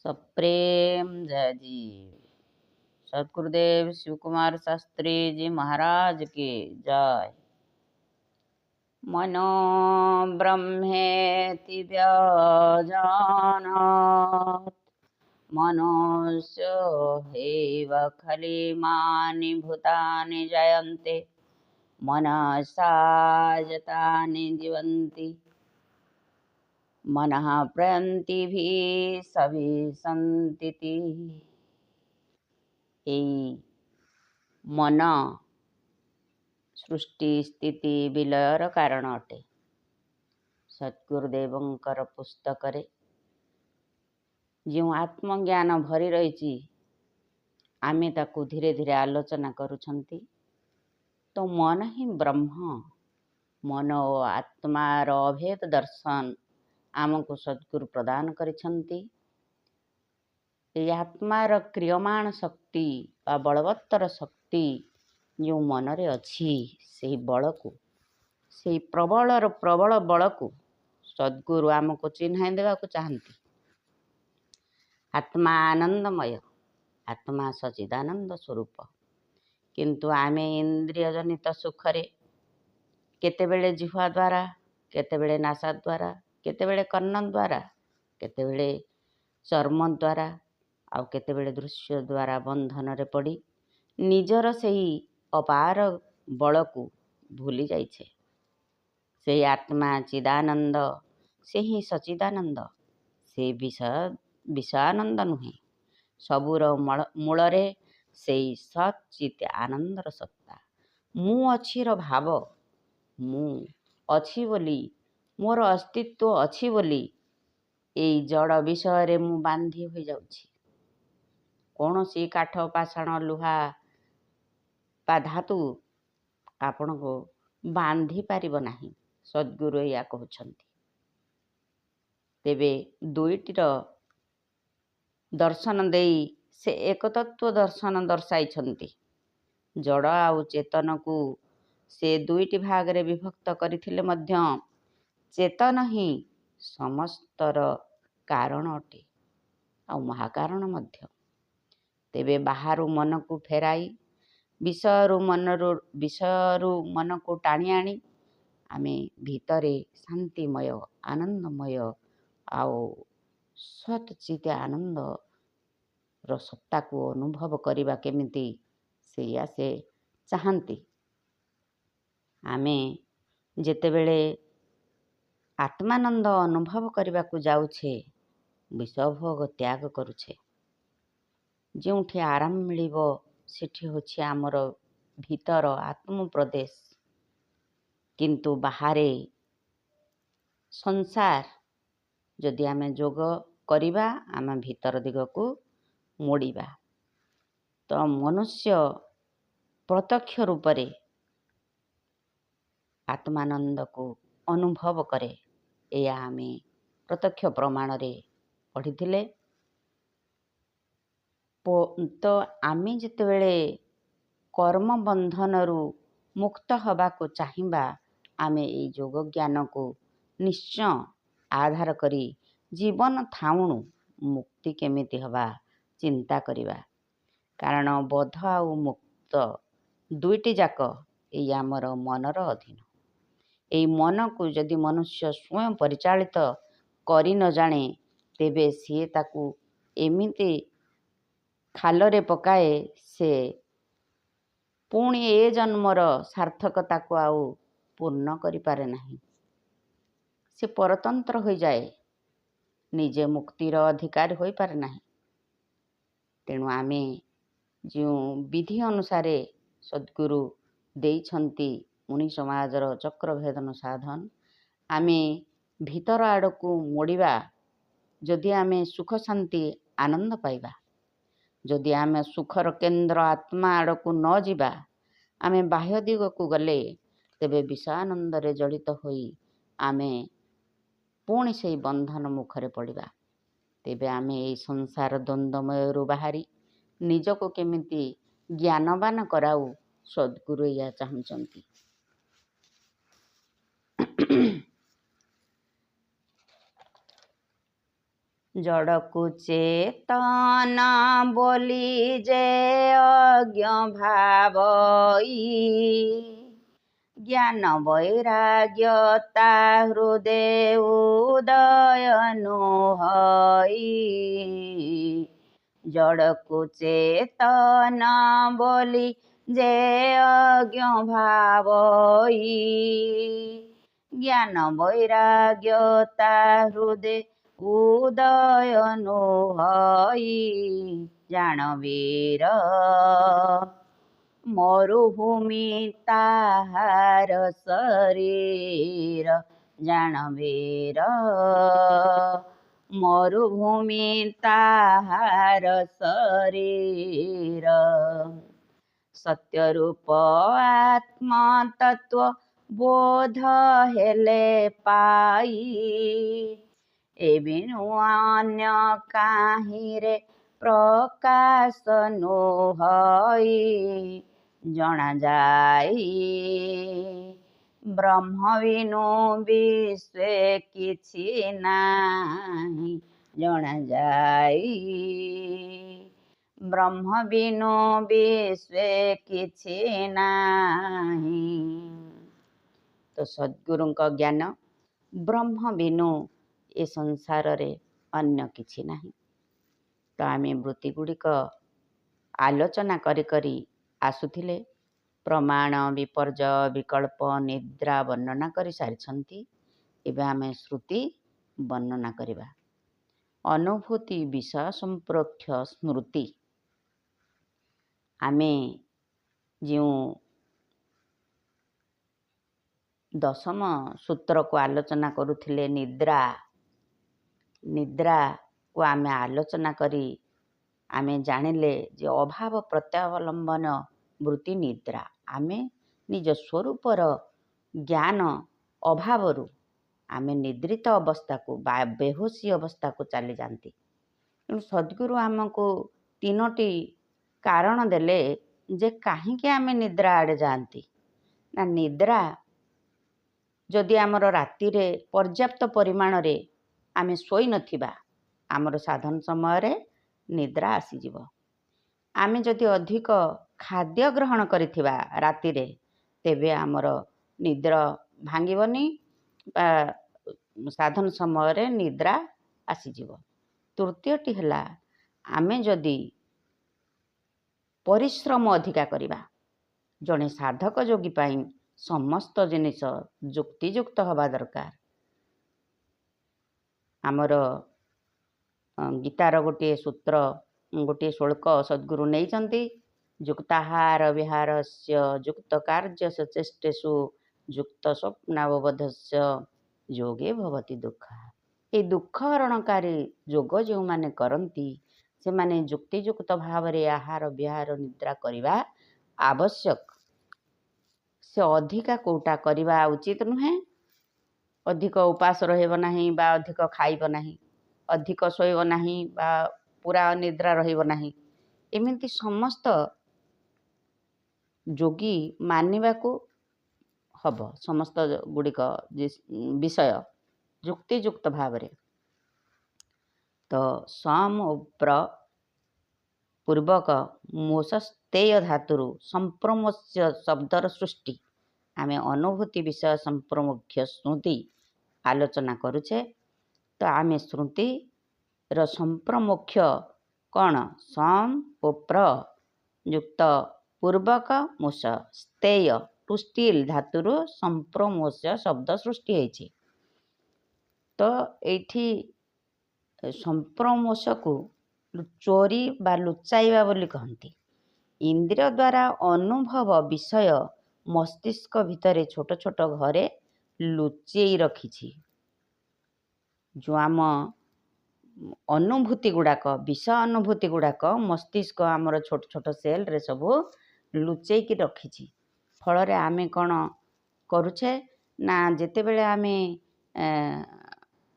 सप्रेम जय जी। सतगुरुदेव शिव कुमार शास्त्री जी महाराज की जय। मनो ब्रह्मेति व्यजानात् मनोस्य हैव खलिमानि भूतानि जायन्ते मनसा जातानि जीवन्ति मनः प्रयन्तिभिः सविशन्ति। मन सृष्टि स्थिति विलयर कारण अटे। सद्गुरुदेवंकर पुस्तक रे जो आत्मज्ञान भरी रही आमे ताकू धीरे धीरे आलोचना करुछंती। तो मन ही ब्रह्म, मन और आत्मार अभेद दर्शन आमको सद्गुरु प्रदान करिछंती। आत्मार क्रियमाण शक्ति व बलवत्तर शक्ति जो मन रे अच्छी से बल को से प्रबलर प्रबल बल को सद्गुरु आमको चिन्ह देवा को चाहती। आत्मा आनंदमय, आत्मा सचिदानंद स्वरूप, किंतु आमे इंद्रिय जनित सुखरे केतेबेले जिह्वा द्वारा, केतेबेले नासा द्वारा, केतेबेले कर्ण द्वारा, केतेबेले चर्म द्वारा आउ केतेबेले दृश्य द्वारा बंधन रे पड़ी निजर सेही अपार बल को भूली जाइछे। से आत्मा चिदानंद, से ही सचिदानंद, से विषयानंद नुहे। सबुर मूलरे से सचित आनंदर सत्ता। मु अच्छीर भाव, मु अच्छी बोली, मोर अस्तित्व अच्छी बोली एई जड़ विषय रे मु बांधी हो जाउछि। कौनसी काठ पाषाण लुहा बा धातु आपण को बांधी पारिब नाही, सद्गुरु या कहउछंती। तेबे दुईटीर दर्शन देई से एक तत्व दर्शन दर्शाइछंती। जड़ आउ चेतन को से दुईटी भाग रे विभक्त करिथिले मध्य चेतन ही समस्तर कारण अटे आ महाकारण मध्य। तेबे बाहरु मन को फेराई विषयरु मन को टाणी आनी आमे भीतरे शांतिमय आनंदमय आओ सतचित आनंद सत्ता को अनुभव करिबा केमिति सेया से चाहती। आमे जेतेबेले आत्मानंद अनुभव करने को जाऊे विषभोग त्याग करुछे। जोठी आराम मिलिबो सेठी होछि आमर भीतर आत्म प्रदेश, किंतु बाहरे संसार जदि आमे जोग करिबा आमे भीतर दिग को मोड़िबा तो मनुष्य प्रत्यक्ष रूप रे आत्मानंद को अनुभव करे। या आमे प्रत्यक्ष प्रमाण रे पढ़िथिले। तो आमे जेतेबेले कर्म बंधन रु मुक्त हवा को चाहिबा आमे ए योग ज्ञान को निश्चय आधार करी जीवन थाउणु मुक्ति केमिति हवा चिंता करिबा। कारण बोध आउ मुक्त दुईटी जाक ए आमर मनर अधीन। ए मन को जदि मनुष्य स्वयं परिचालित करी न जाने तेबे सी ताकू एमिति खालरे पकाए से पुणी ए जन्मर सार्थकता को आउ पूर्ण करि पारे नहीं। से परतंत्र हो जाए, निजे मुक्तिर अधिकारी हो पारे नहीं। तेणु आमे जो विधि अनुसार सद्गुरु देइछंती मुनि समाजर चक्र भेदन साधन आमे भीतर आड़ को मोड़िबा। जदि आमे सुख शांति आनंद पाइबा, जदि आमे सुखर केंद्र आत्मा आड़ को न जिबा, आमे बाह्य दिग को गले तेबे विषयानंद रे जड़ित होई आमे पुणी से बंधन मुखरे पड़िबा। तेबे आमे ए संसार द्वंद्वमय रु बाहरी निज को केमिति ज्ञानवान कराऊ सद्गुरु या चाहूचंती। ଜଡ଼କୁ ଚେତନ ବୋଲି ଯେ ଅଜ୍ଞ ଭାବଇ, ଜ୍ଞାନ ବୈରାଗ୍ୟତା ହୃଦେ ଉଦୟନୁ ହଇ। ଜଡ଼କୁ ଚେତନ ବୋଲି ଯେ ଅଜ୍ଞ ଭାବଇ, ଜ୍ଞାନ ବୈରାଗ୍ୟତା ହୃଦେ ଉଦୟନୁ ହଇ। ଜାଣବୀର ମରୁଭୂମି ତାହାର ଶରୀର, ଜାଣବୀର ମରୁଭୂମି ତାହାର ଶରୀର। ସତ୍ୟରୂପ ଆତ୍ମତତ୍ତ୍ୱ ବୋଧ ହେଲେ ପାଇ, ଏ ବିନୁ ଅନ୍ୟ କାହିଁରେ ପ୍ରକାଶ ନୁହଇ। ଜଣାଯାଇ ବ୍ରହ୍ମ ବିନୁ ବିଶ୍ୱେ କିଛି ନାହିଁ, ଜଣାଯାଇ ବ୍ରହ୍ମ ବିନୁ ବିଶ୍ୱେ କିଛି ନାହିଁ। ତ ସଦ୍ଗୁରୁଙ୍କ ଜ୍ଞାନ, ବ୍ରହ୍ମ ବିନୁ ଏ ସଂସାରରେ ଅନ୍ୟ କିଛି ନାହିଁ। ତ ଆମେ ବୃତ୍ତିଗୁଡ଼ିକ ଆଲୋଚନା କରି କରି ଆସୁଥିଲେ। ପ୍ରମାଣ, ବିପର୍ଯ୍ୟୟ, ବିକଳ୍ପ, ନିଦ୍ରା ବର୍ଣ୍ଣନା କରି ସାରିଛନ୍ତି। ଏବେ ଆମେ ଶ୍ରୁତି ବର୍ଣ୍ଣନା କରିବା। ଅନୁଭୂତି ବିଷୟ ସମ୍ପ୍ରୋକ୍ଷ ସ୍ମୃତି। ଆମେ ଯେଉଁ ଦଶମ ସୂତ୍ରକୁ ଆଲୋଚନା କରୁଥିଲେ, ନିଦ୍ରାକୁ ଆମେ ଆଲୋଚନା କରି ଆମେ ଜାଣିଲେ ଯେ ଅଭାବ ପ୍ରତ୍ୟାବଲମ୍ବନ ବୃତ୍ତି ନିଦ୍ରା। ଆମେ ନିଜ ସ୍ୱରୂପର ଜ୍ଞାନ ଅଭାବରୁ ଆମେ ନିଦ୍ରିତ ଅବସ୍ଥାକୁ ବା ବେହୋସି ଅବସ୍ଥାକୁ ଚାଲିଯାଆନ୍ତି। ତେଣୁ ସଦ୍ଗୁରୁ ଆମକୁ ତିନୋଟି କାରଣ ଦେଲେ ଯେ କାହିଁକି ଆମେ ନିଦ୍ରା ଆଡ଼େ ଯାଆନ୍ତି। ନା, ନିଦ୍ରା ଯଦି ଆମର ରାତିରେ ପର୍ଯ୍ୟାପ୍ତ ପରିମାଣରେ ଆମେ ଶୋଇନଥିବା, ଆମର ସାଧନ ସମୟରେ ନିଦ୍ରା ଆସିଯିବ। ଆମେ ଯଦି ଅଧିକ ଖାଦ୍ୟ ଗ୍ରହଣ କରିଥିବା ରାତିରେ, ତେବେ ଆମର ନିଦ୍ରା ଭାଙ୍ଗିବନି ବା ସାଧନ ସମୟରେ ନିଦ୍ରା ଆସିଯିବ। ତୃତୀୟଟି ହେଲା, ଆମେ ଯଦି ପରିଶ୍ରମ ଅଧିକା କରିବା। ଜଣେ ସାଧକ ଯୋଗୀ ପାଇଁ ସମସ୍ତ ଜିନିଷ ଯୁକ୍ତିଯୁକ୍ତ ହେବା ଦରକାର। ଆମର ଗୀତାର ଗୋଟିଏ ସୂତ୍ର, ଗୋଟିଏ ଶ୍ଲୋକ ସଦ୍ଗୁରୁ ନେଇଛନ୍ତି। ଯୁକ୍ତାହାର ବିହାରସ୍ୟ ଯୁକ୍ତ କାର୍ଯ୍ୟସ୍ୟ ଚେଷ୍ଟେଷୁ ଯୁକ୍ତ ସ୍ୱପ୍ନାବବୋଧସ୍ୟ ଯୋଗେ ଭବତି ଦୁଃଖ। ଏ ଦୁଃଖ ହରଣକାରୀ ଯୋଗ ଯେଉଁମାନେ କରନ୍ତି, ସେମାନେ ଯୁକ୍ତିଯୁକ୍ତ ଭାବରେ ଆହାର ବିହାର ନିଦ୍ରା କରିବା ଆବଶ୍ୟକ। ସେ ଅଧିକା କୋଉଟା କରିବା ଉଚିତ ନୁହେଁ। ଅଧିକ ଉପାସ ରହିବ ନାହିଁ ବା ଅଧିକ ଖାଇବ ନାହିଁ, ଅଧିକ ଶୋଇବ ନାହିଁ ବା ପୁରା ନିଦ୍ରା ରହିବ ନାହିଁ। ଏମିତି ସମସ୍ତ ଯୋଗୀ ମାନିବାକୁ ହବ। ସମସ୍ତ ଗୁଡ଼ିକ ବିଷୟ ଯୁକ୍ତିଯୁକ୍ତ ଭାବରେ। ତ ସମ ପ୍ର ପୂର୍ବକ ମୋଷସ୍ତେୟ ଧାତୁରୁ ସମ୍ପ୍ରମୋକ୍ଷ ଶବ୍ଦର ସୃଷ୍ଟି। ଆମେ ଅନୁଭୂତି ବିଷୟ ସମ୍ପ୍ରମୋକ୍ଷ ସ୍ମୃତି ଆଲୋଚନା କରୁଛେ। ତ ଆମେ ସ୍ମୃତିର ସମ୍ପ୍ରମୋକ୍ଷ କ'ଣ? ସମ ଓ ପ୍ର ଯୁକ୍ତ ପୂର୍ବକ ମୋଷ ସ୍ତେୟ ଟୁ ଷ୍ଟିଲ୍ ଧାତୁରୁ ସମ୍ପ୍ରମୋକ୍ଷ ଶବ୍ଦ ସୃଷ୍ଟି ହୋଇଛି। ତ ଏଇଠି ସମ୍ପ୍ରମୋଷକୁ ଚୋରି ବା ଲୁଚାଇବା ବୋଲି କହନ୍ତି। ଇନ୍ଦ୍ରିୟ ଦ୍ୱାରା ଅନୁଭବ ବିଷୟ ମସ୍ତିଷ୍କ ଭିତରେ ଛୋଟ ଛୋଟ ଘରେ ଲୁଚେଇ ରଖିଛି। ଯେଉଁ ଆମ ଅନୁଭୂତି ଗୁଡ଼ାକ, ବିଷୟ ଅନୁଭୂତି ଗୁଡ଼ାକ ମସ୍ତିଷ୍କ ଆମର ଛୋଟ ଛୋଟ ସେଲ୍ରେ ସବୁ ଲୁଚେଇକି ରଖିଛି। ଫଳରେ ଆମେ କ'ଣ କରୁଛେ ନା, ଯେତେବେଳେ ଆମେ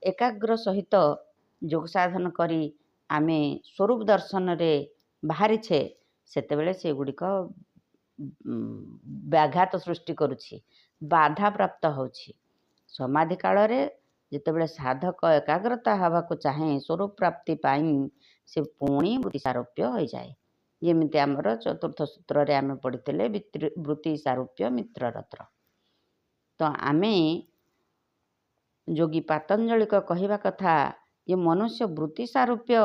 ଏକାଗ୍ର ସହିତ ଯୋଗ ସାଧନ କରି ଆମେ ସ୍ୱରୂପ ଦର୍ଶନରେ ବାହାରିଛେ, ସେତେବେଳେ ସେଗୁଡ଼ିକ ବ୍ୟାଘାତ ସୃଷ୍ଟି କରୁଛି, ବାଧାପ୍ରାପ୍ତ ହେଉଛି। ସମାଧି କାଳରେ ଯେତେବେଳେ ସାଧକ ଏକାଗ୍ରତା ହେବାକୁ ଚାହେଁ ସ୍ୱରୂପ ପ୍ରାପ୍ତି ପାଇଁ ସେ ପୁଣି ବୃତ୍ତି ସାରୂପ୍ୟ ହୋଇଯାଏ। ଯେମିତି ଆମର ଚତୁର୍ଥ ସୂତ୍ରରେ ଆମେ ପଢ଼ିଥିଲେ ବୃତ୍ତି ସାରୂପ୍ୟ ମିତ୍ରରତ୍ର। ତ ଆମେ ଯୋଗୀ ପାତଞ୍ଜଳିକ କହିବା କଥା ଯେ ମନୁଷ୍ୟ ବୃତ୍ତି ସାରୂପ୍ୟ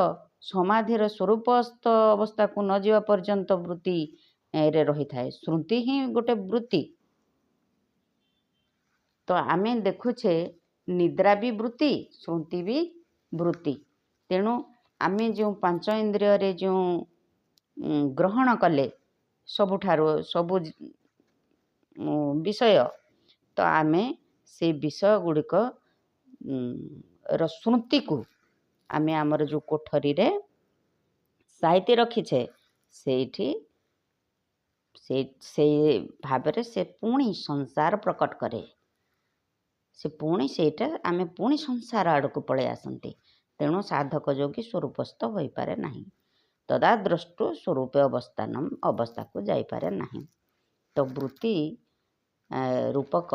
ସମାଧିର ସ୍ୱରୂପସ୍ଥ ଅବସ୍ଥାକୁ ନ ଯିବା ପର୍ଯ୍ୟନ୍ତ ବୃତ୍ତିରେ ରହିଥାଏ। ଶ୍ରୁତି ହିଁ ଗୋଟେ ବୃତ୍ତି। ତ ଆମେ ଦେଖୁଛେ ନିଦ୍ରା ବି ବୃତ୍ତି, ଶ୍ରୁତି ବି ବୃତ୍ତି। ତେଣୁ ଆମେ ଯେଉଁ ପାଞ୍ଚ ଇନ୍ଦ୍ରିୟରେ ଯେଉଁ ଗ୍ରହଣ କଲେ ସବୁଠାରୁ ସବୁ ବିଷୟ, ତ ଆମେ ସେଇ ବିଷୟ ଗୁଡ଼ିକ ର ସ୍ମୃତିକୁ ଆମେ ଆମର ଯେଉଁ କୋଠରୀରେ ସାଇତି ରଖିଛେ ସେଇଠି ସେଇ ଭାବରେ ସେ ପୁଣି ସଂସାର ପ୍ରକଟ କରେ। ସେ ପୁଣି ସେଇଟା ଆମେ ପୁଣି ସଂସାର ଆଡ଼କୁ ପଳେଇ ଆସନ୍ତି। ତେଣୁ ସାଧକ ଯୋଗୀ ସ୍ୱରୂପସ୍ଥ ହୋଇପାରେ ନାହିଁ। ତଦାଦ୍ରଷ୍ଟୁ ସ୍ୱରୂପ ଅବସ୍ଥାକୁ ଯାଇପାରେ ନାହିଁ। ତ ବୃତ୍ତି ରୂପକ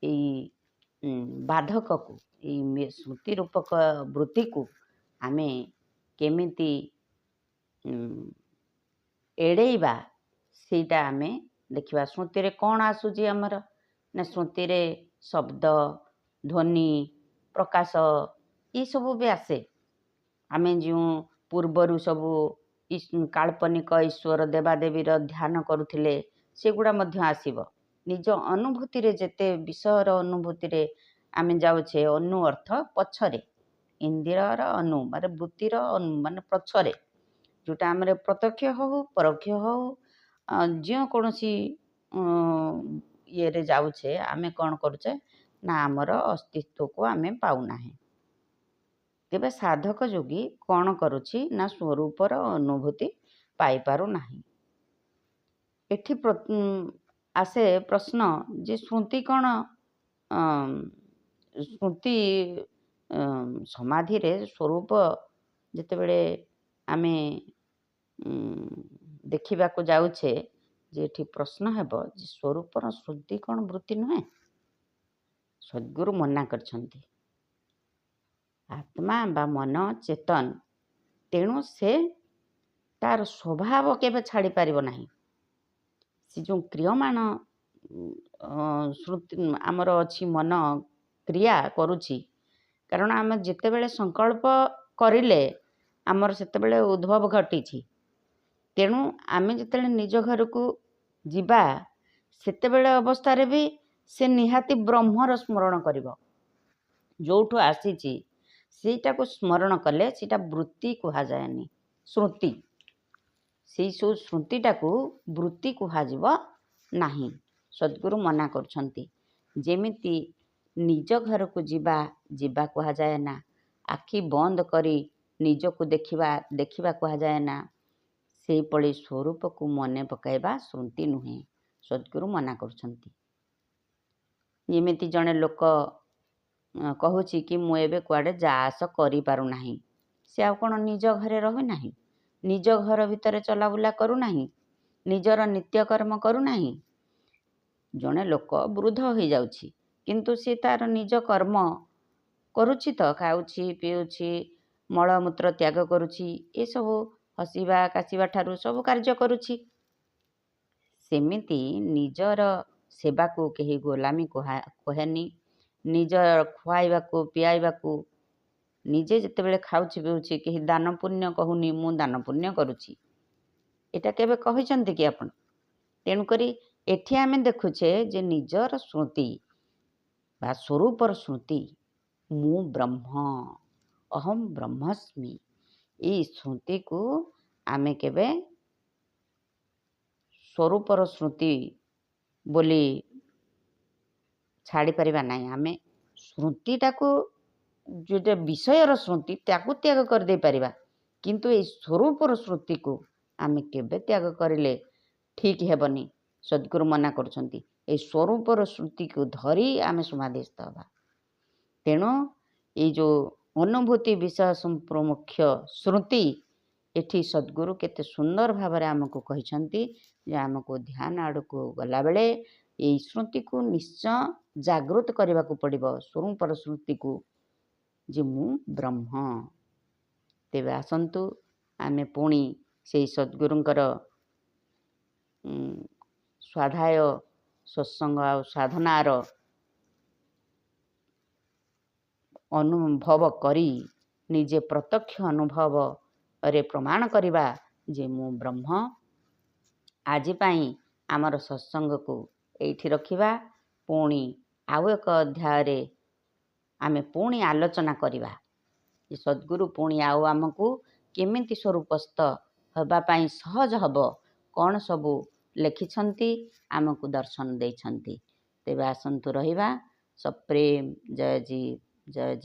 ଏଇ ବାଧକକୁ, ଏଇ ସ୍ମୃତି ରୂପକ ବୃତ୍ତିକୁ ଆମେ କେମିତି ଏଡ଼େଇବା ସେଇଟା ଆମେ ଦେଖିବା। ସ୍ମୃତିରେ କ'ଣ ଆସୁଛି ଆମର ନା, ସ୍ମୃତିରେ ଶବ୍ଦ, ଧ୍ୱନି, ପ୍ରକାଶ ଏସବୁ ବି ଆସେ। ଆମେ ଯେଉଁ ପୂର୍ବରୁ ସବୁ କାଳ୍ପନିକ ଈଶ୍ୱର ଦେବାଦେବୀର ଧ୍ୟାନ କରୁଥିଲେ ସେଗୁଡ଼ା ମଧ୍ୟ ଆସିବ। ନିଜ ଅନୁଭୂତିରେ ଯେତେ ବିଷୟର ଅନୁଭୂତିରେ ଆମେ ଯାଉଛେ, ଅନୁ ଅର୍ଥ ପଛରେ, ଇନ୍ଦ୍ରିୟର ଅନୁ ମାନେ ବୃତ୍ତିର ମାନେ ପଛରେ, ଯେଉଁଟା ଆମର ପ୍ରତ୍ୟକ୍ଷ ହଉ ପରୋକ୍ଷ ହଉ ଯେକୌଣସି ଇଏରେ ଯାଉଛେ, ଆମେ କ'ଣ କରୁଛେ ନା ଆମର ଅସ୍ତିତ୍ୱକୁ ଆମେ ପାଉନାହିଁ। ତେବେ ସାଧକ ଯୋଗୀ କ'ଣ କରୁଛି ନା ସ୍ୱରୂପର ଅନୁଭୂତି ପାଇପାରୁନାହିଁ। ଏଠି ଆସେ ପ୍ରଶ୍ନ ଯେ ସ୍ମୃତି କ'ଣ? ସ୍ମୃତି ସମାଧିରେ ସ୍ୱରୂପ ଯେତେବେଳେ ଆମେ ଦେଖିବାକୁ ଯାଉଛେ, ଯେ ଏଠି ପ୍ରଶ୍ନ ହେବ ଯେ ସ୍ୱରୂପର ସ୍ମୃତି କ'ଣ ବୃତ୍ତି ନୁହେଁ? ସଦ୍ଗୁରୁ ମନା କରିଛନ୍ତି। ଆତ୍ମା ବା ମନ ଚେତନ, ତେଣୁ ସେ ତାର ସ୍ୱଭାବ କେବେ ଛାଡ଼ି ପାରିବ ନାହିଁ। ସେ ଯେଉଁ କ୍ରିୟମାଣ ସ୍ମୃତି ଆମର ଅଛି, ମନ କ୍ରିୟା କରୁଛି, କାରଣ ଆମେ ଯେତେବେଳେ ସଂକଳ୍ପ କରିଲେ ଆମର ସେତେବେଳେ ଉଦ୍ଭବ ଘଟିଛି। ତେଣୁ ଆମେ ଯେତେବେଳେ ନିଜ ଘରକୁ ଯିବା ସେତେବେଳେ ଅବସ୍ଥାରେ ବି ସେ ନିହାତି ବ୍ରହ୍ମର ସ୍ମରଣ କରିବ। ଯେଉଁଠୁ ଆସିଛି ସେଇଟାକୁ ସ୍ମରଣ କଲେ ସେଇଟା ବୃତ୍ତି କୁହାଯାଏନି, ଶ୍ରୁତି। ସେଇ ସବୁ ସ୍ମୃତିଟାକୁ ବୃତ୍ତି କୁହାଯିବ ନାହିଁ। ସଦ୍ଗୁରୁ ମନା କରୁଛନ୍ତି। ଯେମିତି ନିଜ ଘରକୁ ଯିବା କୁହାଯାଏ ନା, ଆଖି ବନ୍ଦ କରି ନିଜକୁ ଦେଖିବା କୁହାଯାଏ ନା, ସେଇଭଳି ସ୍ୱରୂପକୁ ମନେ ପକାଇବା ସ୍ମୃତି ନୁହେଁ। ସଦ୍ଗୁରୁ ମନା କରୁଛନ୍ତି। ଯେମିତି ଜଣେ ଲୋକ କହୁଛି କି ମୁଁ ଏବେ କୁଆଡ଼େ ଯା ଆସ କରିପାରୁନାହିଁ, ସେ ଆଉ କ'ଣ ନିଜ ଘରେ ରହୁନାହିଁ? ନିଜ ଘର ଭିତରେ ଚଲାବୁଲା କରୁନାହିଁ? ନିଜର ନିତ୍ୟକର୍ମ କରୁନାହିଁ? ଜଣେ ଲୋକ ବୃଦ୍ଧ ହୋଇଯାଉଛି, କିନ୍ତୁ ସେ ତାର ନିଜ କର୍ମ କରୁଛି ତ, ଖାଉଛି, ପିଉଛି, ମଳମୂତ୍ର ତ୍ୟାଗ କରୁଛି, ଏସବୁ ହସିବା କାଶିବା ଠାରୁ ସବୁ କାର୍ଯ୍ୟ କରୁଛି। ସେମିତି ନିଜର ସେବାକୁ କେହି ଗୋଲାମୀ କହେନି। ନିଜ ଖୁଆଇବାକୁ ପିଆଇବାକୁ ନିଜେ ଯେତେବେଳେ ଖାଉଛି ପିଉଛି, କେହି ଦାନ ପୁଣ୍ୟ କହୁନି ମୁଁ ଦାନ ପୁଣ୍ୟ କରୁଛି, ଏଇଟା କେବେ କହିଛନ୍ତି କି ଆପଣ? ତେଣୁକରି ଏଠି ଆମେ ଦେଖୁଛେ ଯେ ନିଜର ସ୍ମୃତି ବା ସ୍ୱରୂପର ସ୍ମୃତି, ମୁଁ ବ୍ରହ୍ମ, ଅହଂ ବ୍ରହ୍ମାସ୍ମି, ଏଇ ସ୍ମୃତିକୁ ଆମେ କେବେ ସ୍ୱରୂପର ସ୍ମୃତି ବୋଲି ଛାଡ଼ିପାରିବା ନାହିଁ। ଆମେ ସ୍ମୃତିଟାକୁ, ଯେଉଁଟା ବିଷୟର ସ୍ମୃତି, ତାକୁ ତ୍ୟାଗ କରିଦେଇ ପାରିବା, କିନ୍ତୁ ଏଇ ସ୍ୱରୂପର ସ୍ମୃତିକୁ ଆମେ କେବେ ତ୍ୟାଗ କରିଲେ ଠିକ୍ ହେବନି। ସଦ୍ଗୁରୁ ମନା କରୁଛନ୍ତି ଏଇ ସ୍ୱରୂପର ସ୍ମୃତିକୁ ଧରି ଆମେ ସମାଧିସ୍ଥ ହେବା। ତେଣୁ ଏଇ ଯେଉଁ ଅନୁଭୂତି ବିଷୟ ସମ୍ପ୍ରମୁଖ୍ୟ ସ୍ମୃତି, ଏଠି ସଦ୍ଗୁରୁ କେତେ ସୁନ୍ଦର ଭାବରେ ଆମକୁ କହିଛନ୍ତି ଯେ ଆମକୁ ଧ୍ୟାନ ଆଡ଼କୁ ଗଲାବେଳେ ଏଇ ସ୍ମୃତିକୁ ନିଶ୍ଚୟ ଜାଗୃତ କରିବାକୁ ପଡ଼ିବ। ସ୍ୱରୂପର ସ୍ମୃତିକୁ ଯେ ମୁଁ ବ୍ରହ୍ମ। ତେବେ ଆସନ୍ତୁ ଆମେ ପୁଣି ସେହି ସଦ୍ଗୁରୁଙ୍କର ସ୍ୱାଧ୍ୟାୟ ସତ୍ସଙ୍ଗ ଆଉ ସାଧନାର ଅନୁଭବ କରି ନିଜେ ପ୍ରତ୍ୟକ୍ଷ ଅନୁଭବରେ ପ୍ରମାଣ କରିବା ଯେ ମୁଁ ବ୍ରହ୍ମ। ଆଜି ପାଇଁ ଆମର ସତ୍ସଙ୍ଗକୁ ଏଇଠି ରଖିବା। ପୁଣି ଆଉ ଏକ ଅଧ୍ୟାୟରେ ଆମେ ପୁଣି ଆଲୋଚନା କରିବା ଯେ ସଦ୍ଗୁରୁ ପୁଣି ଆଉ ଆମକୁ କେମିତି ସ୍ୱରୂପସ୍ଥ ହେବା ପାଇଁ ସହଜ ହେବ, କ'ଣ ସବୁ ଲେଖିଛନ୍ତି, ଆମକୁ ଦର୍ଶନ ଦେଇଛନ୍ତି। ତେବେ ଆସନ୍ତୁ ରହିବା। ସପ୍ରେମ ଜୟ ଜୀ।